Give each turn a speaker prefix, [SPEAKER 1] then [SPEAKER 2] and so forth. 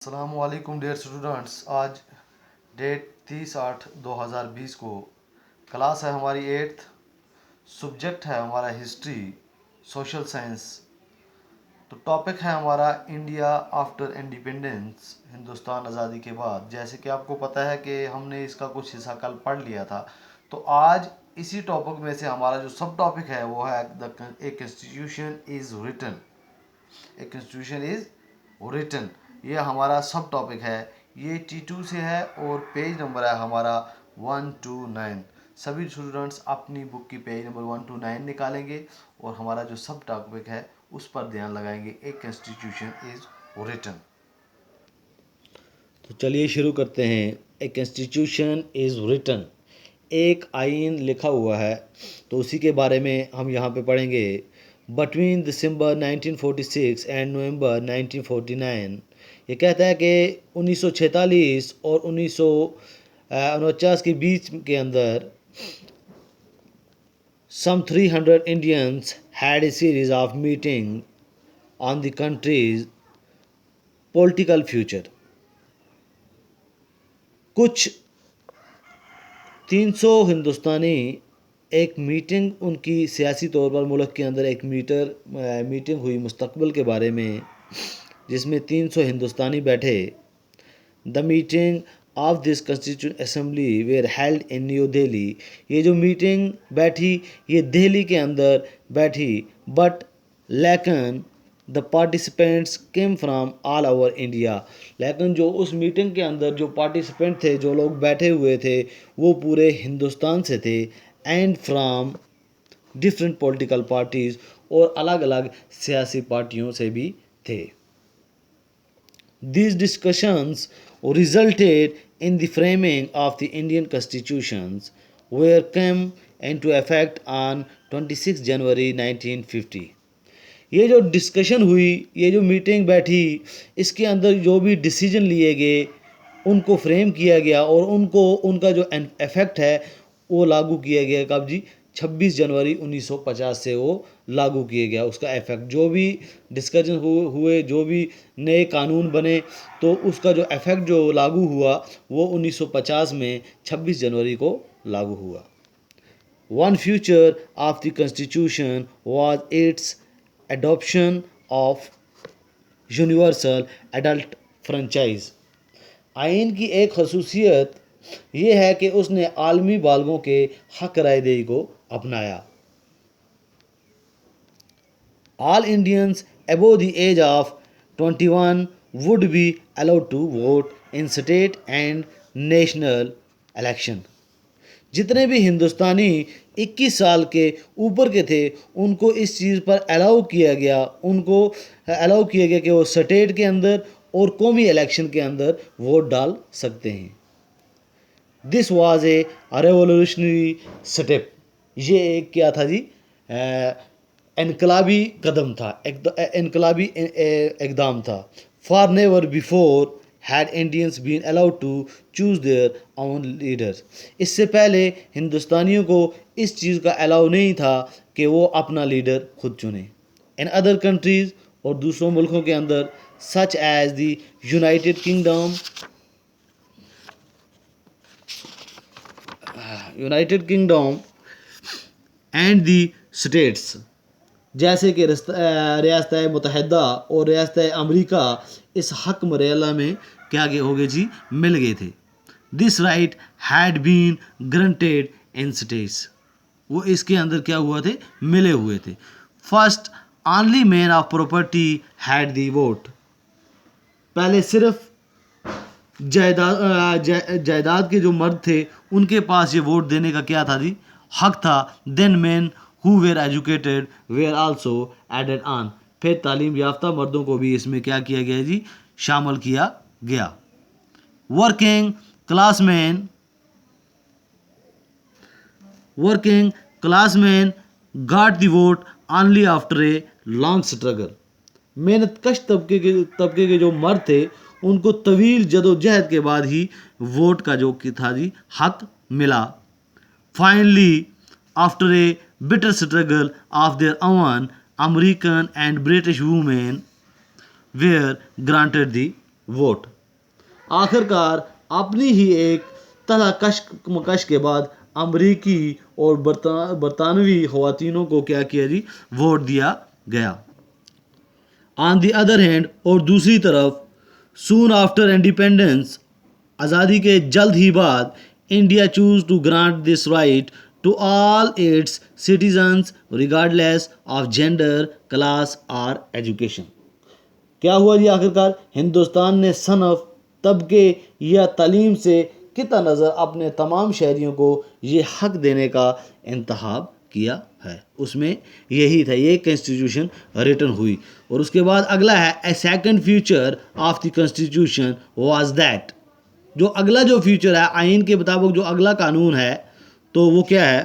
[SPEAKER 1] अस्सलामुअलैकुम dear students. आज date 30/8/2020 को क्लास है हमारी 8th। सब्जेक्ट है हमारा हिस्ट्री, सोशल साइंस। तो टॉपिक है हमारा इंडिया आफ्टर इंडिपेंडेंस, हिंदुस्तान आज़ादी के बाद। जैसे कि आपको पता है कि हमने इसका कुछ हिस्सा कल पढ़ लिया था। तो आज इसी टॉपिक में से हमारा जो सब टॉपिक है वो है a constitution is written. A constitution is written, ये हमारा सब टॉपिक है। ये T2 से है और पेज नंबर है हमारा 129। सभी स्टूडेंट्स अपनी बुक की पेज नंबर 129 निकालेंगे और हमारा जो सब टॉपिक है उस पर ध्यान लगाएंगे। A constitution is written.
[SPEAKER 2] तो चलिए शुरू करते हैं। ए कॉन्स्टिट्यूशन इज़ रिटन, एक आइन लिखा हुआ है। तो उसी के बारे में हम यहाँ पे पढ़ेंगे। बिटवीन दिसंबर 1946 एंड नवंबर 1949, ये कहता है कि 1946 और 1949 के बीच के अंदर some 300 Indians had a series of meetings on the country's political future. कुछ 300 हिंदुस्तानी एक मीटिंग, उनकी सियासी तौर पर मुल्क के अंदर एक मीटिंग हुई मुस्तकबिल के बारे में, जिसमें 300 हिंदुस्तानी बैठे। The meeting of this constituent assembly where held in new Delhi. ये जो मीटिंग बैठी ये दिल्ली के अंदर बैठी, बट लेकिन the participants came from all over India. लेकिन जो उस मीटिंग के अंदर जो पार्टिसिपेंट थे, जो लोग बैठे हुए थे, वो पूरे हिंदुस्तान से थे। And from different political parties, और अलग अलग सियासी पार्टियों से भी थे। These discussions resulted in the framing of the Indian constitutions, were came into effect on 26 January 1950। ये जो डिस्कशन हुई, ये जो मीटिंग बैठी, इसके अंदर जो भी डिसीजन लिए गए उनको फ्रेम किया गया और उनको उनका जो इफेक्ट है वो लागू किया गया। कब जी? 26 जनवरी 1950 से वो लागू किया गया। उसका इफेक्ट, जो भी डिस्कशन हुए, जो भी नए कानून बने, तो उसका जो इफेक्ट जो लागू हुआ वो 1950 में 26 जनवरी को लागू हुआ। One feature of the constitution was its adoption of universal adult franchise. आइन की एक खसूसियत ये है कि उसने आलमी बालगों के हक रायदही को अपनाया। All Indians above the age of 21 would be allowed to vote in state and national election। जितने भी हिंदुस्तानी 21 साल के ऊपर के थे उनको इस चीज़ पर अलाउ किया गया कि वो स्टेट के अंदर और कौमी इलेक्शन के अंदर वोट डाल सकते हैं। This was a revolutionary step. ये एक क्या था जी? इनकलाबी कदम था, इनकलाबी इकदाम था। For never before had Indians been allowed to choose their own leaders। इससे पहले हिंदुस्तानियों को इस चीज़ का अलाउ नहीं था कि वो अपना लीडर खुद चुने। इन अदर कंट्रीज़, और दूसरों मुल्कों के अंदर, such as the United Kingdom and the States, जैसे कि रियासत मुतहदा और रियासत अमरीका, इस हक मरयाला में क्या हो गए जी? मिल गए थे। This right had been granted in states, वो इसके अंदर क्या हुआ थे? मिले हुए थे। First only man of property had the vote. पहले सिर्फ जायदाद के जो मर्द थे उनके पास ये वोट देने का क्या था जी? हक था। Then man who were educated were also added on. फिर तालीम याफ्ता मर्दों को भी इसमें क्या किया गया जी? शामिल किया गया। Working class man got the vote only after a long struggle. मेहनत कश तबके के जो मर्द थे उनको तवील जदोजहद के बाद ही वोट का जो था जी हक मिला। Finally after a bitter struggle of their own, American and British women were granted the vote. आखिरकार अपनी ही एक तरह कश के बाद अमरीकी और बरतानवी ख़वातीनों को क्या किया जी, वोट दिया गया। ऑन द अदर हैंड, और दूसरी तरफ, सून आफ्टर इंडिपेंडेंस, आज़ादी के जल्द ही बाद, India choose to grant this right to all its citizens regardless of gender, class और एजुकेशन। क्या हुआ जी, आखिरकार हिंदुस्तान ने सनफ, तबके या तालीम से कितना नज़र अपने तमाम शहरियों को ये हक देने का इंतखाब किया है। उसमें यही था, ये कॉन्स्टिट्यूशन रिटन हुई। और उसके बाद अगला है, a second feature of the constitution was that. जो अगला जो फ्यूचर है आइन के मुताबिक, जो अगला कानून है, तो वो क्या है,